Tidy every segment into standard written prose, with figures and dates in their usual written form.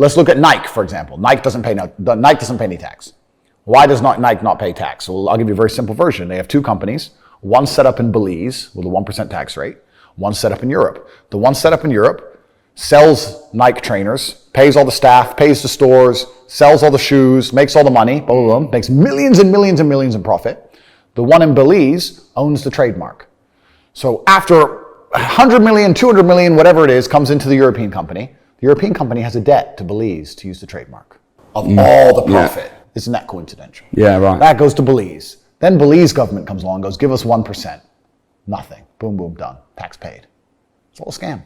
let's look at Nike, for example. Nike doesn't pay any tax. Why does Nike not pay tax? Well, I'll give you a very simple version. They have two companies, one set up in Belize with a 1% tax rate, one set up in Europe. The one set up in Europe sells Nike trainers, pays all the staff, pays the stores, sells all the shoes, makes all the money, blah, blah, blah, makes millions and millions and millions in profit. The one in Belize owns the trademark. So after 100 million, 200 million, whatever it is, comes into the European company. The European company has a debt to Belize to use the trademark of all the profit. Yeah. Isn't that coincidental? Yeah, right. That goes to Belize. Then Belize government comes along and goes, give us 1%. Nothing. Boom, boom, done. Tax paid. It's all a scam.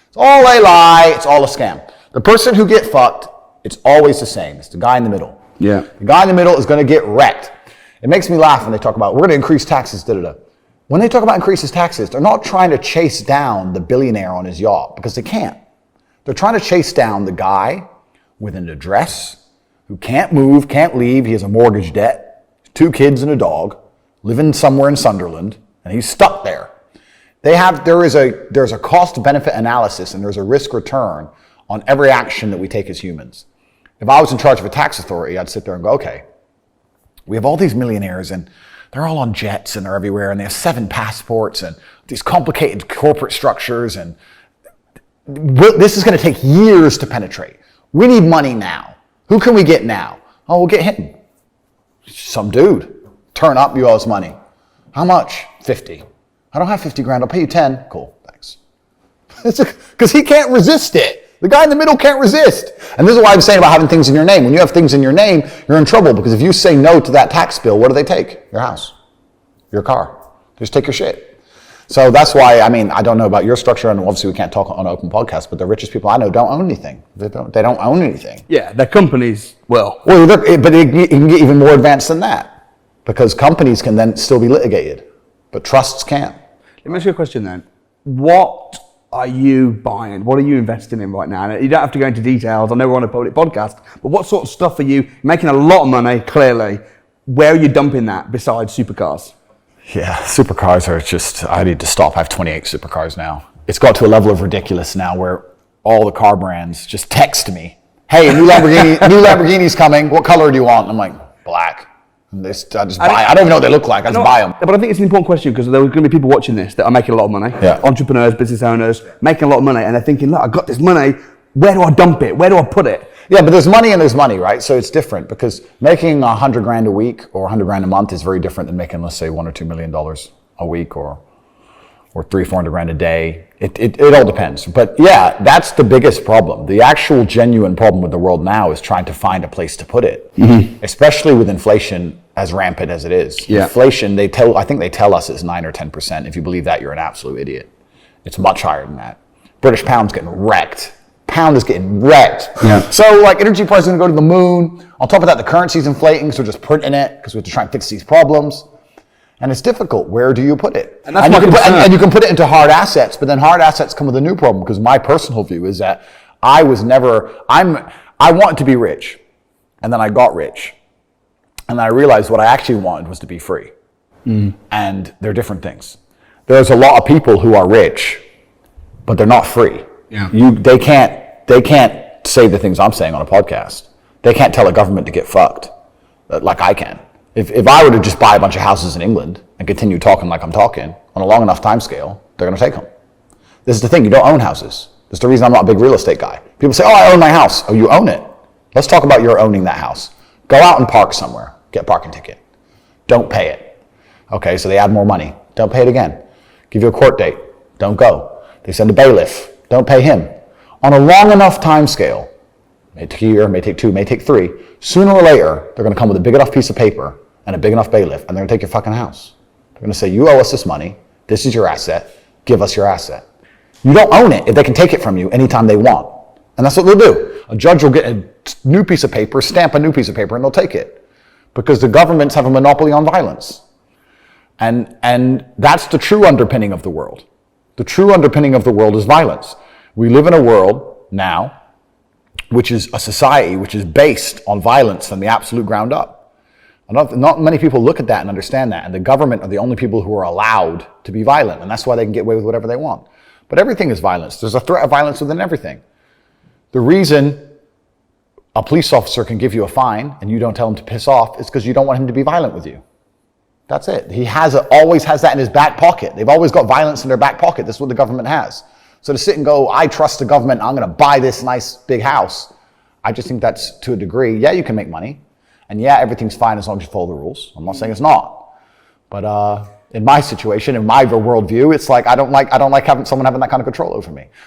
It's all a lie. It's all a scam. The person who get fucked, it's always the same. It's the guy in the middle. Yeah. The guy in the middle is going to get wrecked. It makes me laugh when they talk about, we're going to increase taxes, da-da-da. When they talk about increases taxes, they're not trying to chase down the billionaire on his yacht because they can't. They're trying to chase down the guy with an address who can't move, can't leave. He has a mortgage debt, 2 kids and a dog, living somewhere in Sunderland, and he's stuck there. There's a cost-benefit analysis and there's a risk return on every action that we take as humans. If I was in charge of a tax authority, I'd sit there and go, okay, we have all these millionaires and they're all on jets and they're everywhere and they have 7 passports and these complicated corporate structures, and this is going to take years to penetrate. We need money now. Who can we get now? Oh, we'll get him. Some dude. Turn up, you owe us money. How much? 50. I don't have 50 grand. I'll pay you 10. Cool, thanks. Because he can't resist it. The guy in the middle can't resist. And this is why I'm saying about having things in your name. When you have things in your name, you're in trouble, because if you say no to that tax bill, what do they take? Your house, your car. They just take your shit. So that's why, I mean, I don't know about your structure, and obviously we can't talk on an open podcast, but the richest people I know don't own anything. They don't own anything. Yeah, their companies, but it can get even more advanced than that, because companies can then still be litigated, but trusts can't. Let me ask you a question then. What are you buying? What are you investing in right now? You don't have to go into details. I know we're on a public podcast, but what sort of stuff are you making? A lot of money, clearly. Where are you dumping that besides supercars? Yeah, supercars are just, I need to stop. I have 28 supercars now. It's got to a level of ridiculous now where all the car brands just text me, hey, a new Lamborghini's coming. What color do you want? And I'm like, black. And I just buy. I don't even know what they look like. I just buy them. But I think it's an important question, because there are going to be people watching this that are making a lot of money. Yeah. Entrepreneurs, business owners, making a lot of money. And they're thinking, look, I got this money. Where do I dump it? Where do I put it? Yeah, but there's money and there's money, right? So it's different, because making 100 grand a week or 100 grand a month is very different than making, let's say, $1 or $2 million a week or 300-400 grand a day. It all depends. But yeah, that's the biggest problem. The actual genuine problem with the world now is trying to find a place to put it, especially with inflation as rampant as it is. Yeah. Inflation, I think they tell us it's 9 or 10%. If you believe that, you're an absolute idiot. It's much higher than that. British pound's getting wrecked. Pound is getting wrecked. Yeah. So like energy prices are going to go to the moon. On top of that, the currency's inflating, so we're just printing it because we have to try and fix these problems. And it's difficult. Where do you put it? And you can put it into hard assets, but then hard assets come with a new problem, because my personal view is that I wanted to be rich, and then I got rich. And I realized what I actually wanted was to be free. And they're different things. There's a lot of people who are rich, but they're not free. Yeah. They can't say the things I'm saying on a podcast. They can't tell a government to get fucked like I can. If I were to just buy a bunch of houses in England and continue talking like I'm talking on a long enough time scale, they're going to take them. This is the thing. You don't own houses. That's the reason I'm not a big real estate guy. People say, oh, I own my house. Oh, you own it. Let's talk about your owning that house. Go out and park somewhere. Get a parking ticket. Don't pay it. Okay, so they add more money. Don't pay it again. Give you a court date. Don't go. They send a bailiff. Don't pay him. On a long enough time scale, may take a year, may take 2, may take 3, sooner or later, they're going to come with a big enough piece of paper and a big enough bailiff, and they're going to take your fucking house. They're going to say, you owe us this money. This is your asset. Give us your asset. You don't own it if they can take it from you anytime they want. And that's what they'll do. A judge will get a new piece of paper, stamp a new piece of paper, and they'll take it. Because the governments have a monopoly on violence. And that's the true underpinning of the world. The true underpinning of the world is violence. We live in a world now, which is a society which is based on violence from the absolute ground up. Not many people look at that and understand that, and the government are the only people who are allowed to be violent, and that's why they can get away with whatever they want. But everything is violence. There's a threat of violence within everything. The reason a police officer can give you a fine and you don't tell him to piss off, it's because you don't want him to be violent with you. That's it. He always has that in his back pocket. They've always got violence in their back pocket. This is what the government has. So to sit and go, I trust the government, I'm going to buy this nice big house, I just think that's, to a degree, yeah, you can make money. And yeah, everything's fine as long as you follow the rules. I'm not saying it's not. But in my situation, in my worldview, it's like I don't like having someone having that kind of control over me.